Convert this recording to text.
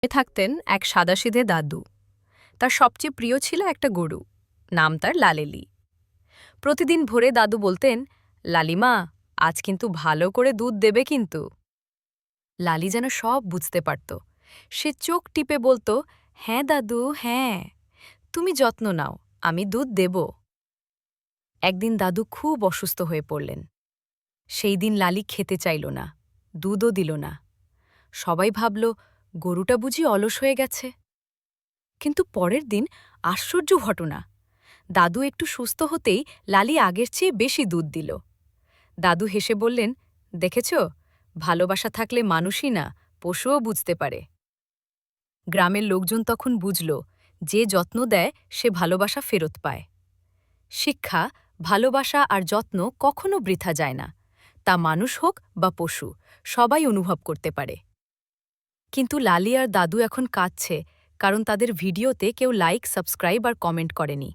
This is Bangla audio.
থাকতেন এক সাদাসিধে দাদু। তার সবচেয়ে প্রিয় ছিল একটা গরু। নাম তার লালেলি। প্রতিদিন ভোরে দাদু বলতেন, লালিমা, আজ কিন্তু ভালো করে দুধ দেবে কিন্তু। লালি যেন সব বুঝতে পারত। সে চোখ টিপে বলতো, হ্যাঁ দাদু, হ্যাঁ, তুমি যত্ন নাও, আমি দুধ দেব। একদিন দাদু খুব অসুস্থ হয়ে পড়লেন। সেই দিন লালি খেতে চাইল না, দুধও দিল না। সবাই ভাবল, গরুটা বুঝি অলস হয়ে গেছে। কিন্তু পরের দিন আশ্চর্য ঘটনা। দাদু একটু সুস্থ হতেই লালি আগের চেয়ে বেশি দুধ দিল। দাদু হেসে বললেন, দেখেছ, ভালোবাসা থাকলে মানুষই না, পশুও বুঝতে পারে। গ্রামের লোকজন তখন বুঝল, যে যত্ন দেয় সে ভালোবাসা ফেরত পায়। শিক্ষা, ভালোবাসা আর যত্ন কখনো বৃথা যায় না। তা মানুষ হোক বা পশু, সবাই অনুভব করতে পারে। কিন্তু লালি আর দাদু এখন কাঁদছে, কারণ তাদের ভিডিওতে কেউ লাইক, সাবস্ক্রাইব আর কমেন্ট করেনি।